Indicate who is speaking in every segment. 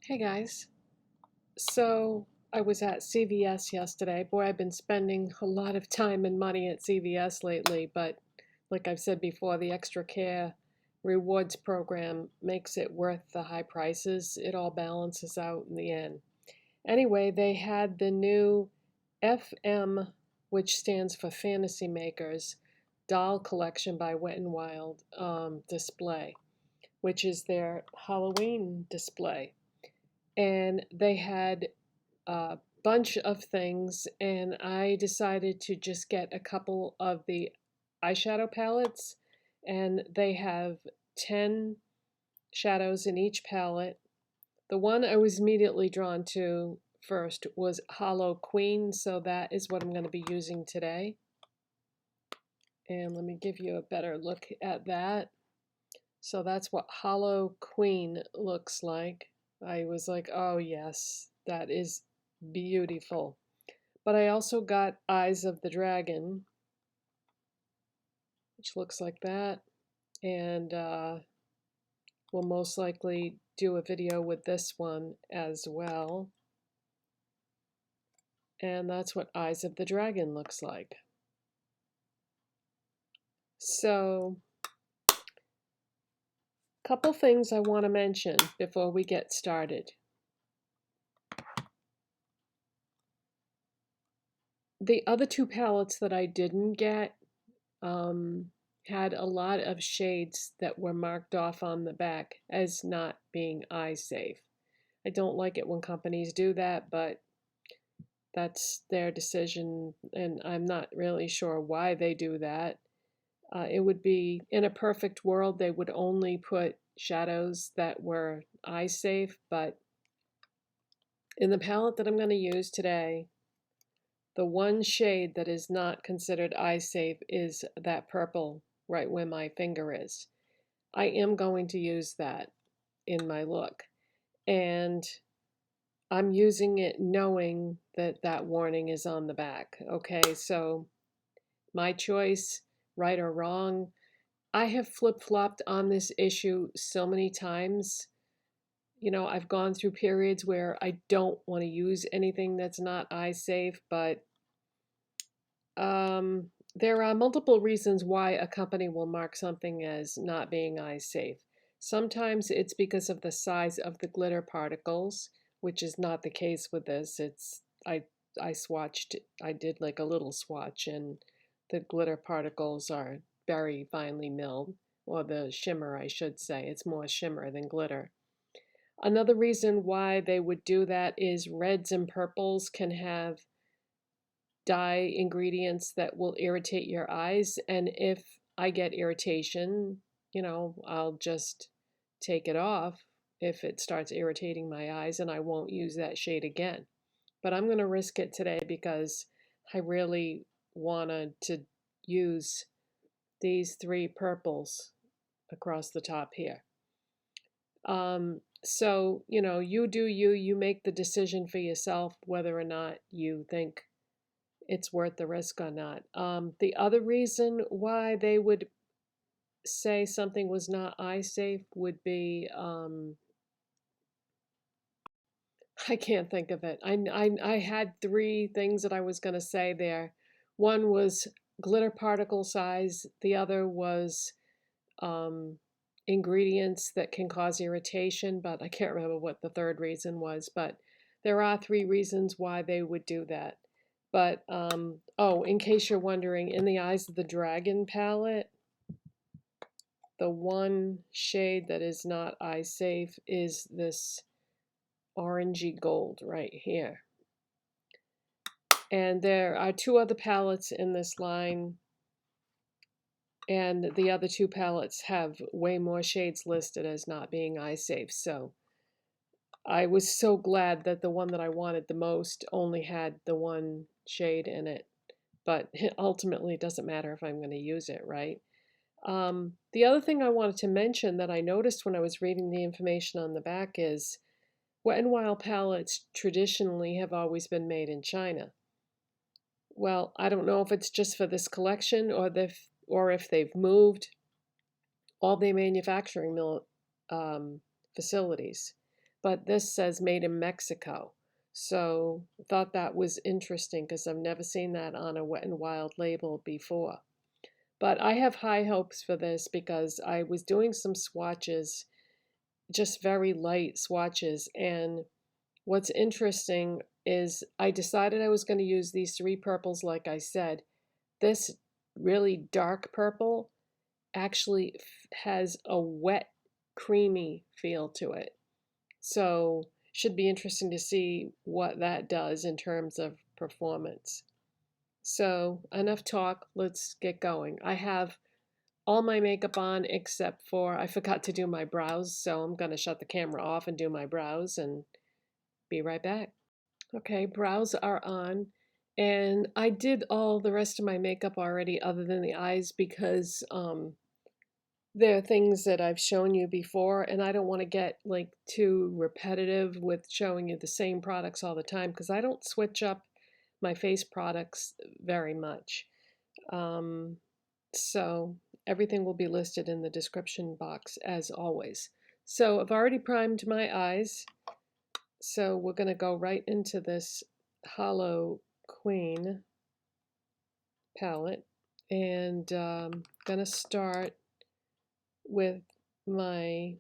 Speaker 1: Hey guys. So I was at CVS yesterday. Boy, I've been spending a lot of time and money at CVS lately, but like I've said before, the extra care rewards program makes it worth the high prices. It all balances out in the end. Anyway, they had the new FM, which stands for Fantasy Makers, doll collection by Wet n Wild display, which is their Halloween display. And they had a bunch of things, and I decided to just get a couple of the eyeshadow palettes, and they have 10 shadows in each palette. The one I was immediately drawn to first was Hallow-Queen, so that is what I'm going to be using today. And let me give you a better look at that. So that's what Hallow-Queen looks like. I was like, oh yes, that is beautiful. But I also got Eyes of the Dragon, which looks like that. And we'll most likely do a video with this one as well. And that's what Eyes of the Dragon looks like. So, couple things I want to mention before we get started. The other two palettes that I didn't get had a lot of shades that were marked off on the back as not being eye safe. I don't like it when companies do that, but that's their decision, and I'm not really sure why they do that. It would be, in a perfect world, they would only put shadows that were eye safe, but in the palette that I'm going to use today, the one shade that is not considered eye safe is that purple right where my finger is. I am going to use that in my look, and I'm using it knowing that that warning is on the back. Okay, so my choice, right or wrong, I have flip-flopped on this issue so many times. You know, I've gone through periods where I don't want to use anything that's not eye safe, but there are multiple reasons why a company will mark something as not being eye safe. Sometimes it's because of the size of the glitter particles, which is not the case with this. I swatched, I did like a little swatch, and the glitter particles are very finely milled, or the shimmer, I should say. It's more shimmer than glitter. Another reason why they would do that is reds and purples can have dye ingredients that will irritate your eyes, and if I get irritation, you know, I'll just take it off if it starts irritating my eyes, and I won't use that shade again. But I'm going to risk it today because I really wanted to use these three purples across the top here. So, you know, you do you, you make the decision for yourself whether or not you think it's worth the risk or not. The other reason why they would say something was not eye safe would be, I can't think of it. I had three things that I was going to say there. One was glitter particle size. The other was ingredients that can cause irritation, but I can't remember what the third reason was. But there are three reasons why they would do that. But, oh, in case you're wondering, in the Eyes of the Dragon palette, the one shade that is not eye safe is this orangey gold right here. And there are two other palettes in this line, and the other two palettes have way more shades listed as not being eye safe. So I was so glad that the one that I wanted the most only had the one shade in it. But ultimately, it doesn't matter if I'm going to use it, right? The other thing I wanted to mention that I noticed when I was reading the information on the back is Wet n Wild palettes traditionally have always been made in China. Well, I don't know if it's just for this collection or if they've moved all their manufacturing facilities. but this says made in Mexico. So I thought that was interesting because I've never seen that on a Wet n Wild label before. But I have high hopes for this because I was doing some swatches, just very light swatches. And what's interesting is I decided I was going to use these three purples, like I said. This really dark purple actually has a wet, creamy feel to it. So should be interesting to see what that does in terms of performance. So enough talk, let's get going. I have all my makeup on except for I forgot to do my brows, so I'm going to shut the camera off and do my brows and be right back. Okay, brows are on. And I did all the rest of my makeup already other than the eyes because there are things that I've shown you before, and I don't want to get like too repetitive with showing you the same products all the time because I don't switch up my face products very much. Um, so everything will be listed in the description box as always. So I've already primed my eyes, so we're going to go right into this Hallow-Queen palette, and going to start with my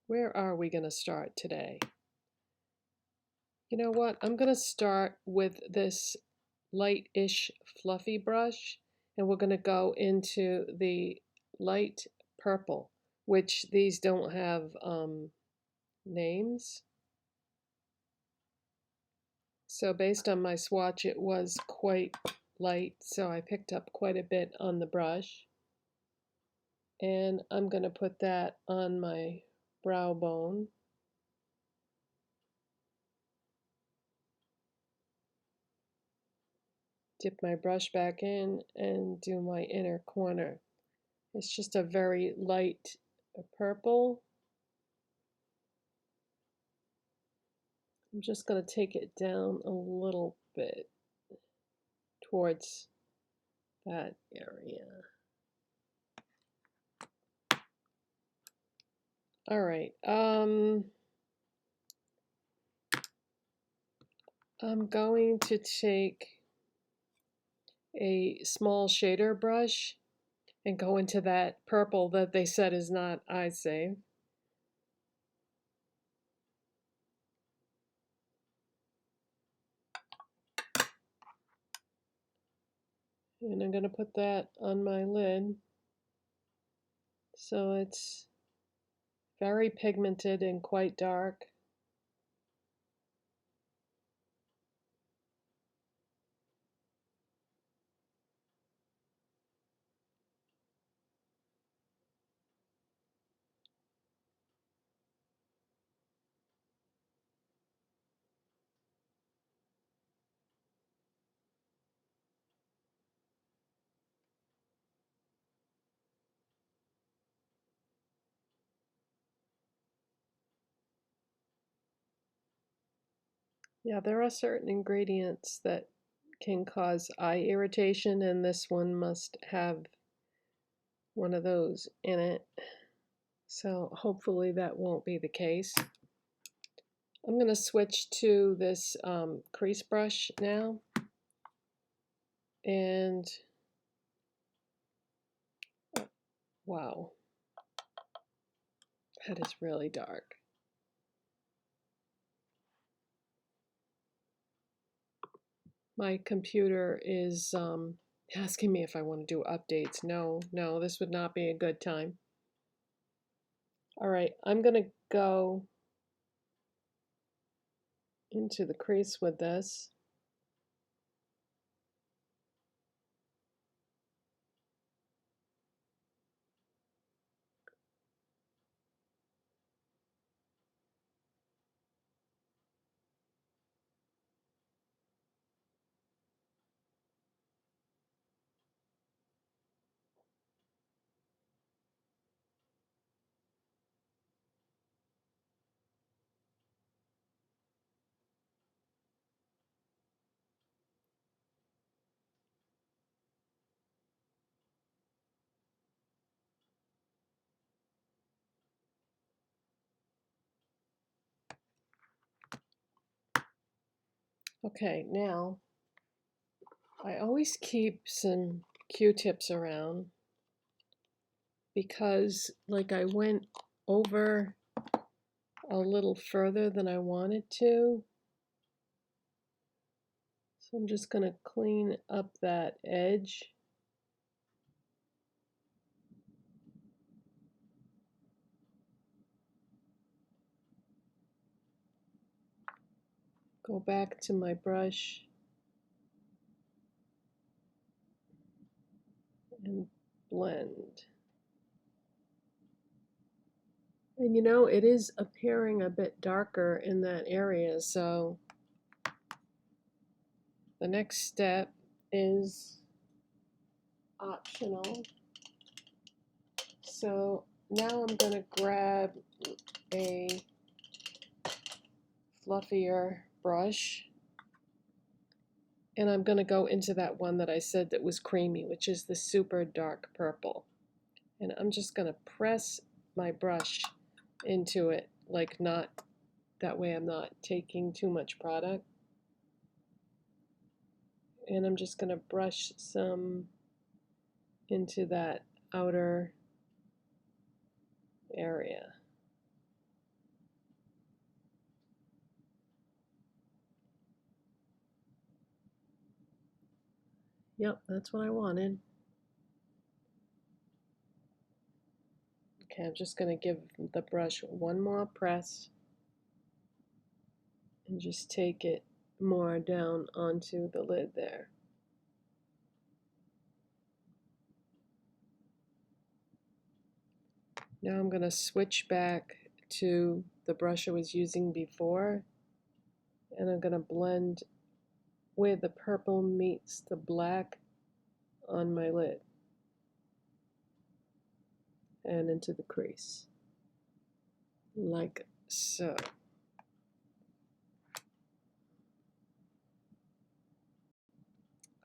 Speaker 1: where are we going to start today? You know what? I'm going to start with this light-ish fluffy brush, and we're going to go into the light purple, which these don't have names. So based on my swatch, it was quite light, so I picked up quite a bit on the brush. And I'm going to put that on my brow bone. Dip my brush back in and do my inner corner. It's just a very light purple. I'm just going to take it down a little bit towards that area. All right. I'm going to take a small shader brush and go into that purple that they said is not eye safe. And I'm going to put that on my lid. So it's very pigmented and quite dark. Yeah, there are certain ingredients that can cause eye irritation, and this one must have one of those in it. So hopefully that won't be the case. I'm going to switch to this crease brush now. And wow, that is really dark. My computer is asking me if I want to do updates. No, this would not be a good time. All right, I'm going to go into the crease with this. Okay, now I always keep some Q-tips around because like I went over a little further than I wanted to. So I'm just going to clean up that edge. Go back to my brush and blend. And you know, it is appearing a bit darker in that area, so the next step is optional. So now I'm going to grab a fluffier brush and I'm going to go into that one that I said that was creamy, which is the super dark purple. And I'm just going to press my brush into it, like not, that way I'm not taking too much product. And I'm just going to brush some into that outer area. Yep, that's what I wanted. Okay, I'm just going to give the brush one more press and just take it more down onto the lid there. Now I'm going to switch back to the brush I was using before, and I'm going to blend where the purple meets the black on my lid and into the crease, like so.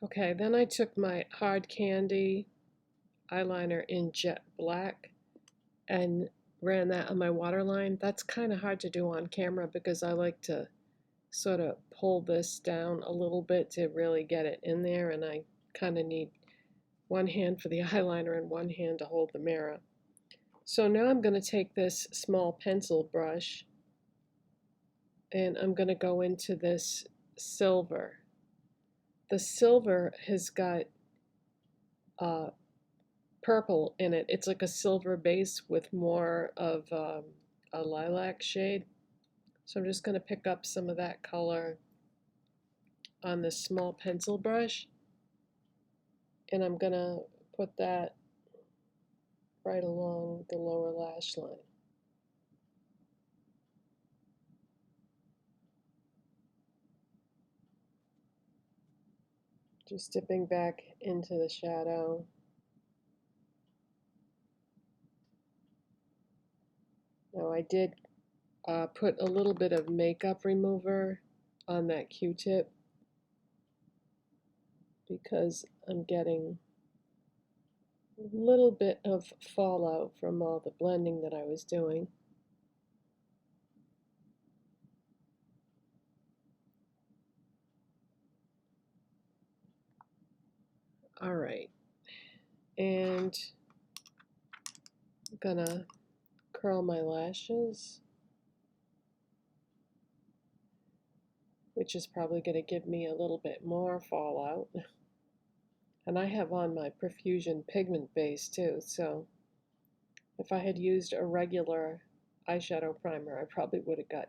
Speaker 1: Okay, then I took my hard candy eyeliner in jet black and ran that on my waterline. That's kind of hard to do on camera because I like to sort of pull this down a little bit to really get it in there, and I kind of need one hand for the eyeliner and one hand to hold the mirror. So now I'm going to take this small pencil brush and I'm going to go into this silver. The silver has got purple in it. It's like a silver base with more of a lilac shade. So I'm just going to pick up some of that color on this small pencil brush, and I'm going to put that right along the lower lash line. Just dipping back into the shadow. Now I did put a little bit of makeup remover on that Q-tip because I'm getting a little bit of fallout from all the blending that I was doing. All right, and I'm gonna curl my lashes, which is probably gonna give me a little bit more fallout. And I have on my Profusion pigment base too, so if I had used a regular eyeshadow primer, I probably would have got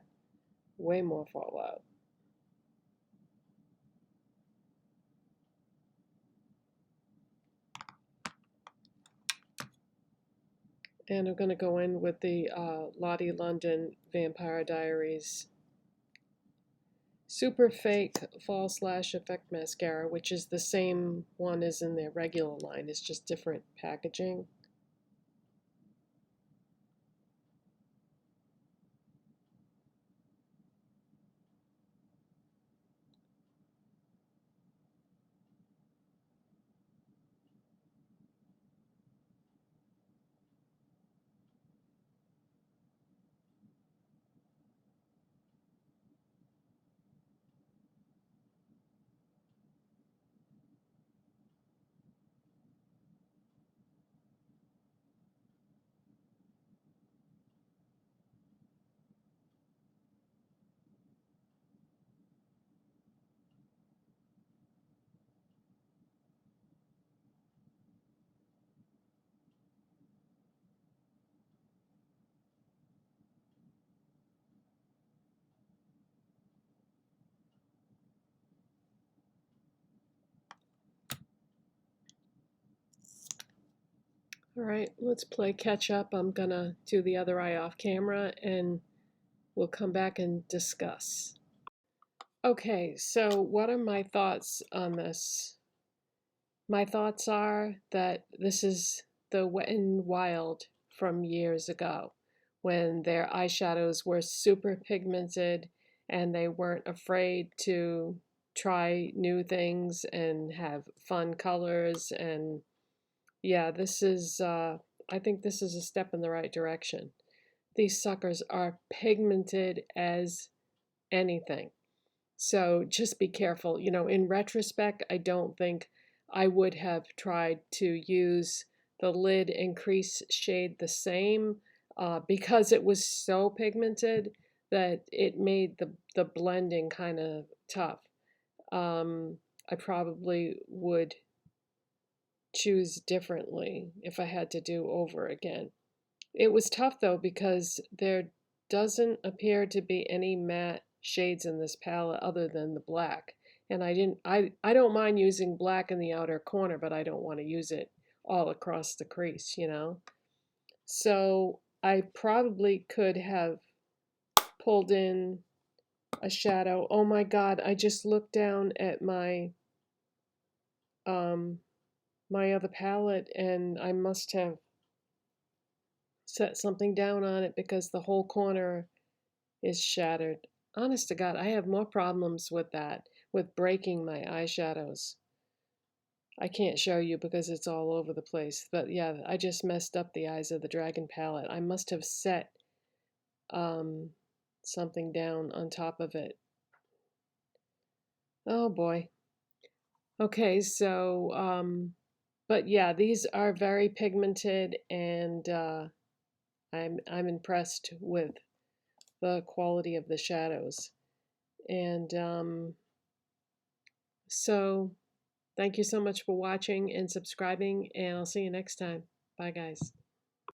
Speaker 1: way more fallout. And I'm going to go in with the Lottie London Vampire Diaries Super Fake False Lash Effect Mascara, which is the same one as in their regular line. It's just different packaging. All right, let's play catch up. I'm gonna do the other eye off camera and we'll come back and discuss. Okay, so what are my thoughts on this? My thoughts are that this is the Wet n Wild from years ago when their eyeshadows were super pigmented and they weren't afraid to try new things and have fun colors. And yeah, I think this is a step in the right direction. These suckers are pigmented as anything. So just be careful. You know, in retrospect, I don't think I would have tried to use the lid and crease shade the same because it was so pigmented that it made the blending kind of tough. I probably would choose differently if I had to do over again. It was tough though because there doesn't appear to be any matte shades in this palette other than the black. And I don't mind using black in the outer corner, but I don't want to use it all across the crease, you know? So I probably could have pulled in a shadow. Oh my God, I just looked down at um my other palette and I must have set something down on it because the whole corner is shattered. Honest to God, I have more problems with that, with breaking my eyeshadows. I can't show you because it's all over the place. But yeah, I just messed up the Eyes of the Dragon palette. I must have set um, something down on top of it. Oh boy. Okay, so, but yeah, these are very pigmented and I'm impressed with the quality of the shadows. And so thank you so much for watching and subscribing, and I'll see you next time. Bye, guys.